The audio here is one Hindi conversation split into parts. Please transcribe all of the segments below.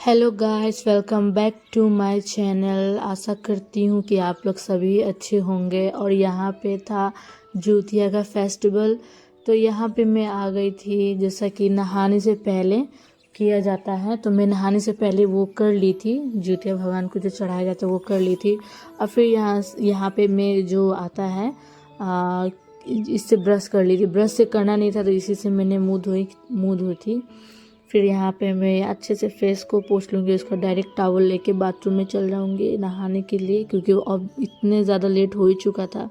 Hello guys, welcome back to my channel. आशा करती हूँ कि आप लोग सभी अच्छे होंगे। और यहाँ पे था ज्योतिया का फेस्टिवल, तो यहाँ पे मैं आ गई थी। जैसा कि नहाने से पहले किया जाता है, तो मैं नहाने से पहले वो कर ली थी। ज्योतिया भगवान को जो चढ़ाया जाता है वो कर ली थी। और फिर यहाँ पे मैं जो आता है इससे ब्रश कर ली थी। ब्रश से करना नहीं था, तो इसी से मैंने मुँह धोई थी। फिर यहाँ पे मैं अच्छे से फेस को पोंछ लूँगी। उसका डायरेक्ट टॉवल लेके बाथरूम में चल जाऊँगी नहाने के लिए, क्योंकि अब इतने ज़्यादा लेट हो ही चुका था।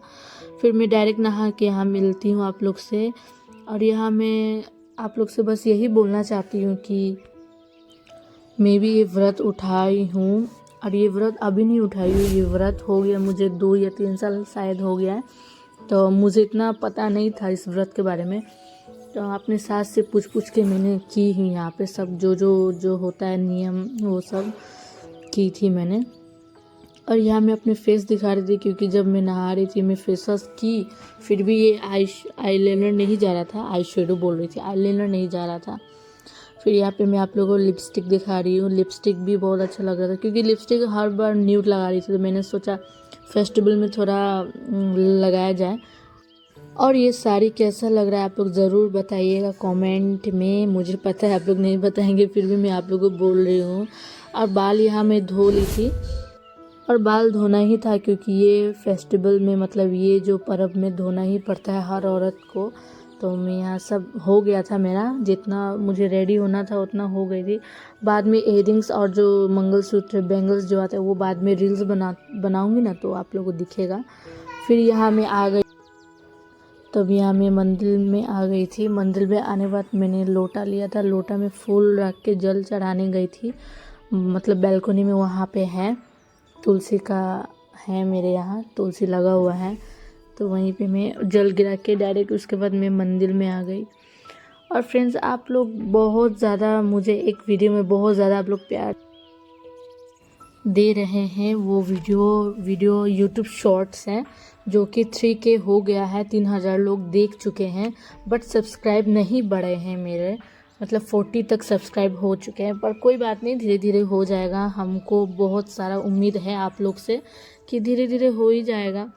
फिर मैं डायरेक्ट नहा के यहाँ मिलती हूँ आप लोग से। और यहाँ मैं आप लोग से बस यही बोलना चाहती हूँ कि मैं भी ये व्रत उठाई हूँ। और ये व्रत अभी नहीं उठाई हूँ, ये व्रत हो गया मुझे 2 या 3 साल शायद हो गया है। तो मुझे इतना पता नहीं था इस व्रत के बारे में, तो अपने सास से पूछ के मैंने की ही। यहाँ पे सब जो होता है नियम वो सब की थी मैंने। और यहाँ मैं अपने फेस दिखा रही थी, क्योंकि जब मैं नहा रही थी मैं फेस वॉश की, फिर भी ये आईलाइनर नहीं जा रहा था। आई शेडो बोल रही थी, आईलाइनर नहीं जा रहा था। फिर यहाँ पे मैं आप लोगों को लिपस्टिक दिखा रही हूँ। लिपस्टिक भी बहुत अच्छा लग रहा था, क्योंकि लिपस्टिक हर बार न्यूड लगा रही थी, तो मैंने सोचा फेस्टिवल में थोड़ा लगाया जाए। और ये साड़ी कैसा लग रहा है आप लोग ज़रूर बताइएगा कमेंट में। मुझे पता है आप लोग नहीं बताएंगे, फिर भी मैं आप लोगों को बोल रही हूँ। और बाल यहाँ मैं धो ली थी, और बाल धोना ही था, क्योंकि ये फेस्टिवल में मतलब ये जो पर्व में धोना ही पड़ता है हर औरत को। तो मैं यहाँ सब हो गया था मेरा, जितना मुझे रेडी होना था उतना हो गई थी। बाद में इयररिंग्स और जो मंगलसूत्र बेंगल्स जो आता है वो बाद में रील्स बनाऊँगी ना, तो आप लोगों को दिखेगा। फिर यहाँ मैं आ गई। तब यहाँ मैं मंदिर में आ गई थी। मंदिर में आने के बाद मैंने लोटा लिया था। लोटा में फूल रख के जल चढ़ाने गई थी। मतलब बैल्कनी में वहाँ पे है तुलसी का, है मेरे यहाँ तुलसी लगा हुआ है, तो वहीं पे मैं जल गिरा के डायरेक्ट उसके बाद मैं मंदिर में आ गई। और फ्रेंड्स, आप लोग बहुत ज़्यादा मुझे एक वीडियो में बहुत ज़्यादा आप लोग प्यार दे रहे हैं। वो वीडियो यूट्यूब शॉर्ट्स है, जो कि 3K हो गया है। 3000 लोग देख चुके हैं, बट सब्सक्राइब नहीं बढ़े हैं मेरे। मतलब 40 तक सब्सक्राइब हो चुके हैं, पर कोई बात नहीं, धीरे धीरे हो जाएगा। हमको बहुत सारा उम्मीद है आप लोग से कि धीरे धीरे हो ही जाएगा।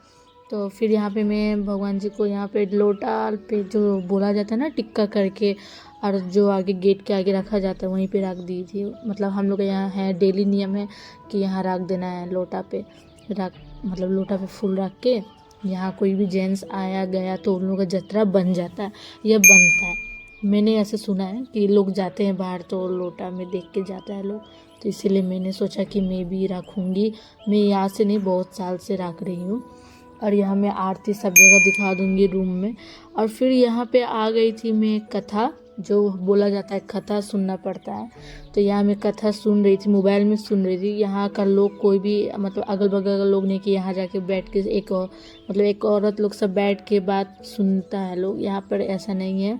तो फिर यहाँ पे मैं भगवान जी को यहाँ पे लोटा पे जो बोला जाता है ना टिक्का करके, और जो आगे गेट के आगे रखा जाता है वहीं पे रख दी थी। मतलब हम लोग यहाँ है, डेली नियम है कि यहाँ रख देना है लोटा पे मतलब लोटा पे फूल रख के। यहाँ कोई भी जेंट्स आया गया तो उन लोगों का जतरा बन जाता है या बनता है। मैंने ऐसे सुना है कि लोग जाते हैं बाहर तो लोटा में देख के जाता है लोग, तो इसीलिए मैंने सोचा कि मैं भी रखूँगी। मैं यहाँ से नहीं, बहुत साल से रख रही हूँ। और यहाँ मैं आरती सब जगह दिखा दूँगी रूम में। और फिर यहाँ पे आ गई थी मैं कथा, जो बोला जाता है कथा सुनना पड़ता है। तो यहाँ मैं कथा सुन रही थी, मोबाइल में सुन रही थी। यहाँ का लोग कोई भी मतलब अगल बगल का लोग नहीं कि यहाँ जाके बैठ के एक औरत लोग सब बैठ के बात सुनता है लोग, यहाँ पर ऐसा नहीं है।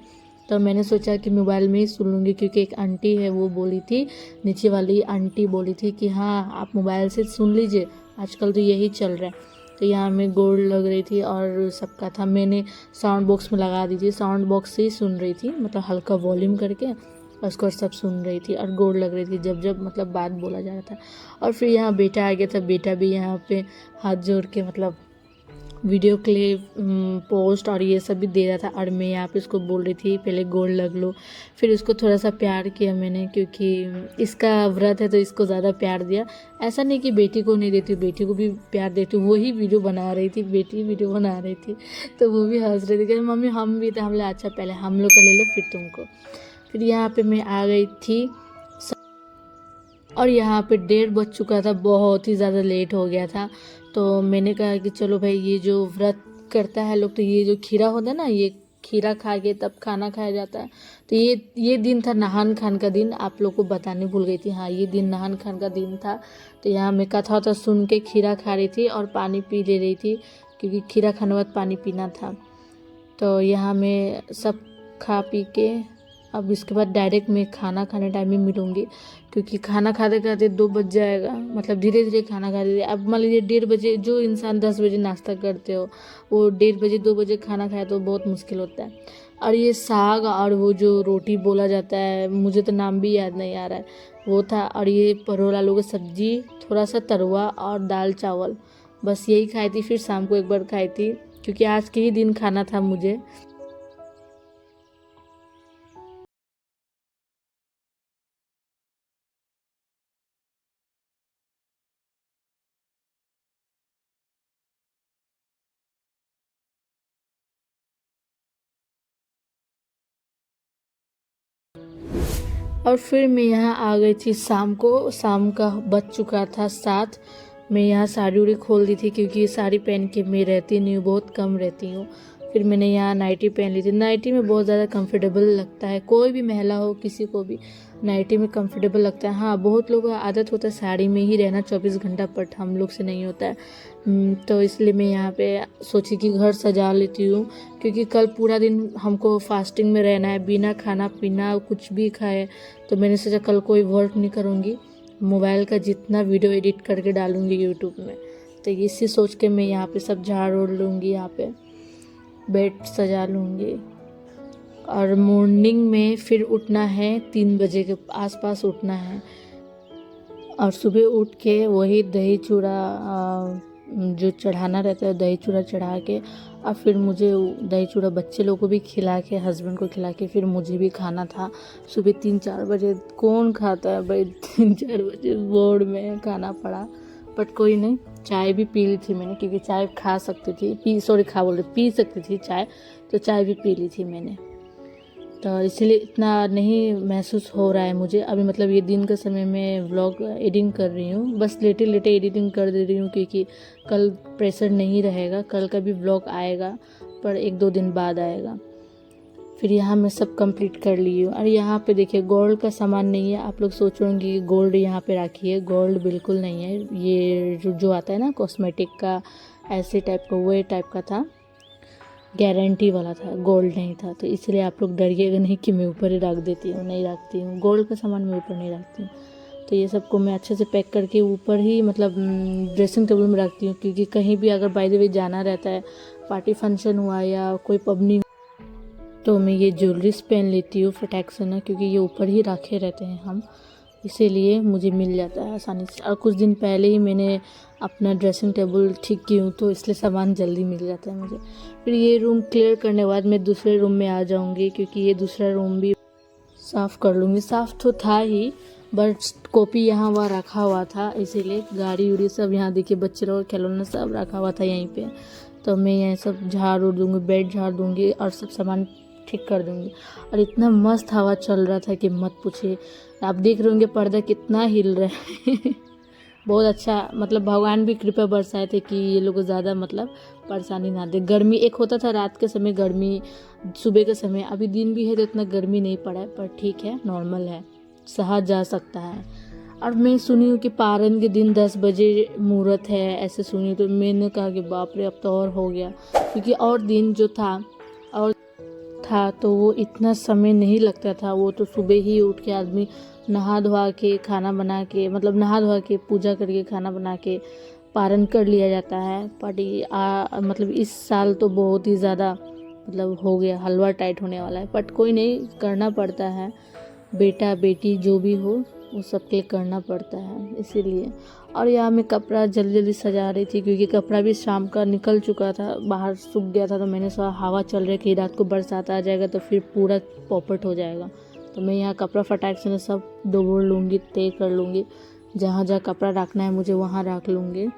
तो मैंने सोचा कि मोबाइल में ही सुन लूँगी, क्योंकि एक आंटी है वो बोली थी, नीचे वाली आंटी बोली थी कि हाँ आप मोबाइल से सुन लीजिए, आजकल तो यही चल रहा है। तो यहाँ में गोड़ लग रही थी और सबका था, मैंने साउंड बॉक्स में लगा दी थी, साउंड बॉक्स से ही सुन रही थी, मतलब हल्का वॉल्यूम करके उसको सब सुन रही थी। और गोड़ लग रही थी जब मतलब बात बोला जा रहा था। और फिर यहाँ बेटा आ गया था, बेटा भी यहाँ पे हाथ जोड़ के मतलब वीडियो क्लिप पोस्ट और ये सब भी दे रहा था। और मैं यहाँ पे इसको बोल रही थी पहले गोड़ लग लो। फिर इसको थोड़ा सा प्यार किया मैंने, क्योंकि इसका व्रत है तो इसको ज़्यादा प्यार दिया। ऐसा नहीं कि बेटी को नहीं देती, बेटी को भी प्यार देती हूँ। वही वीडियो बना रही थी, बेटी वीडियो बना रही थी, तो वो भी हंस रही थी कि मम्मी हम भी थे। हम लोग अच्छा पहले हम लोग का ले लो फिर तुमको। फिर यहाँ पर मैं आ गई थी, और यहाँ पे 1:30 बज चुका था, बहुत ही ज़्यादा लेट हो गया था। तो मैंने कहा कि चलो भाई, ये जो व्रत करता है लोग, तो ये जो खीरा होता है ना, ये खीरा खा के तब खाना खाया जाता है। तो ये दिन था नहान खान का दिन, आप लोग को बताने भूल गई थी। हाँ, ये दिन नहान खान का दिन था। तो यहाँ मैं कथा तो सुन के खीरा खा रही थी और पानी पी ले रही थी, क्योंकि खीरा खाने के बाद पानी पीना था। तो यहाँ मैं सब खा पी के अब इसके बाद डायरेक्ट मैं खाना खाने टाइम में मिलूँगी, क्योंकि खाना खाते खाते 2 बज जाएगा। मतलब धीरे धीरे खाना खाते, अब मान लीजिए 1:30 बजे, जो इंसान 10 बजे नाश्ता करते हो वो 1:30 बजे 2 बजे खाना खाए तो बहुत मुश्किल होता है। और ये साग और वो जो रोटी बोला जाता है, मुझे तो नाम भी याद नहीं आ रहा है, वो था। और ये परवल आलू की सब्जी, थोड़ा सा तरुआ और दाल चावल, बस यही खाई थी। फिर शाम को एक बार खाई थी क्योंकि आज के ही दिन खाना था मुझे। और फिर मैं यहाँ आ गई थी शाम को। शाम का बज चुका था 7। मैं यहाँ साड़ी उड़ी खोल दी थी क्योंकि ये साड़ी पहन के मैं रहती नहीं हूँ, बहुत कम रहती हूँ। फिर मैंने यहाँ नाइटी पहन ली थी। नाइटी में बहुत ज़्यादा कंफर्टेबल लगता है, कोई भी महिला हो किसी को भी नाइटी में कंफर्टेबल लगता है। हाँ, बहुत लोगों का आदत होता है साड़ी में ही रहना 24 घंटा, बट हम लोग से नहीं होता है। तो इसलिए मैं यहाँ पे सोची कि घर सजा लेती हूँ क्योंकि कल पूरा दिन हमको फास्टिंग में रहना है, बिना खाना पीना कुछ भी खाए। तो मैंने सोचा कल कोई वर्क नहीं करूँगी, मोबाइल का जितना वीडियो एडिट करके डालूँगी यूट्यूब में। तो इसी सोच के मैं यहाँ पे सब झाड़ ओढ़ लूँगी, यहाँ पे बेड सजा लूँगी। और मॉर्निंग में फिर उठना है, 3 बजे के आसपास उठना है। और सुबह उठ के वही दही चूड़ा जो चढ़ाना रहता है, दही चूड़ा चढ़ा के और फिर मुझे दही चूड़ा बच्चे लोगों को भी खिला के, हस्बैंड को खिला के, फिर मुझे भी खाना था। सुबह 3-4 बजे कौन खाता है भाई, 3-4 बजे बोर्ड में खाना पड़ा, बट कोई नहीं। चाय भी पी ली थी मैंने क्योंकि चाय खा सकती थी, पी सकती थी चाय, तो चाय भी पी ली थी मैंने। तो इसलिए इतना नहीं महसूस हो रहा है मुझे अभी। मतलब ये दिन के समय में व्लॉग एडिटिंग कर रही हूँ, बस लेटे लेटे एडिटिंग कर दे रही हूँ क्योंकि कल प्रेशर नहीं रहेगा। कल का भी व्लॉग आएगा पर 1-2 दिन बाद आएगा। फिर यहाँ मैं सब कंप्लीट कर ली हूँ। और यहाँ पे देखिए गोल्ड का सामान नहीं है। आप लोग सोच रहे होंगे गोल्ड यहाँ पे रखी है, गोल्ड बिल्कुल नहीं है। ये जो आता है ना कॉस्मेटिक का, ऐसे टाइप का, वो टाइप का था, गारंटी वाला था, गोल्ड नहीं था। तो इसलिए आप लोग डरिएगा नहीं कि मैं ऊपर ही रख देती हूँ, नहीं रखती हूँ गोल्ड का सामान, मैं ऊपर नहीं रखती हूँ। तो ये सबको मैं अच्छे से पैक करके ऊपर ही मतलब ड्रेसिंग टेबल में रखती हूँ क्योंकि कहीं भी अगर बाय द वे जाना रहता है, पार्टी फंक्शन हुआ या कोई पबनी, तो मैं ये ज्वेलरीज पहन लेती हूँ फटाक से ना, क्योंकि ये ऊपर ही रखे रहते हैं हम, इसीलिए मुझे मिल जाता है आसानी से। और कुछ दिन पहले ही मैंने अपना ड्रेसिंग टेबल ठीक की हूँ तो इसलिए सामान जल्दी मिल जाता है मुझे। फिर ये रूम क्लियर करने के बाद मैं दूसरे रूम में आ जाऊँगी क्योंकि ये दूसरा रूम भी साफ़ कर लूँगी। साफ़ तो था ही, बट कॉपी यहाँ वहाँ रखा हुआ था, इसीलिए गाड़ी उड़ी सब यहाँ देखिए, बच्चे लोग खिलौना सब रखा हुआ था यहीं पे। तो मैं यहाँ सब झाड़ उड़ दूँगी, बेड झाड़ दूँगी और सब सामान ठीक कर दूँगी। और इतना मस्त हवा चल रहा था कि मत पूछिए। आप देख रहे होंगे पर्दा कितना हिल रहा है बहुत अच्छा, मतलब भगवान भी कृपा बरसाए थे कि ये लोग ज़्यादा मतलब परेशानी ना दे। गर्मी एक होता था रात के समय गर्मी, सुबह के समय, अभी दिन भी है तो इतना गर्मी नहीं पड़ा है, पर ठीक है, नॉर्मल है, सहा जा सकता है। और मैं सुनी हूँ कि पारण के दिन 10 बजे मुहूर्त है, ऐसे सुनी। तो मैंने कहा कि बाप रे अब तो और हो गया, क्योंकि और दिन जो था तो वो इतना समय नहीं लगता था। वो तो सुबह ही उठ के आदमी नहा धोआ के खाना बना के, मतलब नहा धोआ के पूजा करके खाना बना के पारण कर लिया जाता है। मतलब इस साल तो बहुत ही ज़्यादा मतलब हो गया, हलवा टाइट होने वाला है, बट कोई नहीं, करना पड़ता है। बेटा बेटी जो भी हो वो सबके करना पड़ता है, इसीलिए। और यहाँ मैं कपड़ा जल्दी जल्दी सजा रही थी क्योंकि कपड़ा भी शाम का निकल चुका था, बाहर सूख गया था। तो मैंने सोचा हवा चल रही कि रात को बरसात आ जाएगा तो फिर पूरा पॉपट हो जाएगा। तो मैं यहाँ कपड़ा फटाक से सब डुबो लूँगी, तय कर लूँगी, जहाँ जहाँ कपड़ा रखना है मुझे वहाँ रख लूँगी।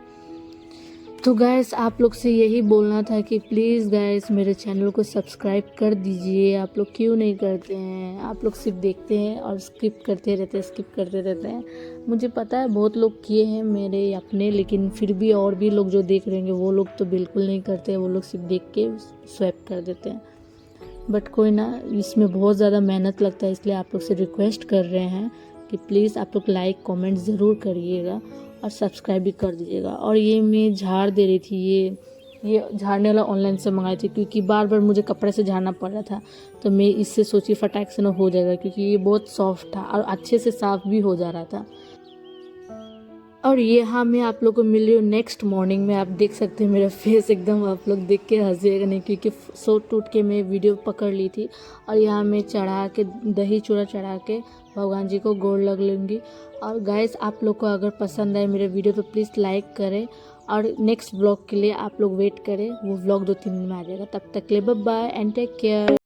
तो गैस आप लोग से यही बोलना था कि प्लीज़ गैस मेरे चैनल को सब्सक्राइब कर दीजिए। आप लोग क्यों नहीं करते हैं? आप लोग सिर्फ देखते हैं और स्किप करते रहते हैं। मुझे पता है बहुत लोग किए हैं मेरे अपने, लेकिन फिर भी और भी लोग जो देख रहे हैं वो लोग तो बिल्कुल नहीं करते, वो लोग सिर्फ देख के स्वैप कर देते हैं। बट कोई ना, इसमें बहुत ज़्यादा मेहनत लगता है, इसलिए आप लोग से रिक्वेस्ट कर रहे हैं कि प्लीज़ आप लोग लाइक कमेंट ज़रूर करिएगा और सब्सक्राइब भी कर दीजिएगा। और ये मैं झाड़ दे रही थी, ये झाड़ने वाला ऑनलाइन से मंगाई थी क्योंकि बार बार मुझे कपड़े से झाड़ना पड़ रहा था। तो मैं इससे सोची फटाक से ना हो जाएगा क्योंकि ये बहुत सॉफ्ट था और अच्छे से साफ़ भी हो जा रहा था। और यहाँ मैं आप लोग को मिल रही हूँ नेक्स्ट मॉर्निंग में। आप देख सकते हैं मेरा फेस एकदम, आप लोग देख के हंसिएगा नहीं, क्योंकि सो टूट के मैं वीडियो पकड़ ली थी। और यहाँ मैं चढ़ा के दही चूड़ा चढ़ा के भगवान जी को गोड़ लग लूँगी। और गाइस, आप लोग को अगर पसंद आए मेरे वीडियो तो प्लीज़ लाइक करें, और नेक्स्ट ब्लॉग के लिए आप लोग वेट करें, वो ब्लॉग 2-3 दिन में आ जाएगा। तब तक के लिए bye bye and take care.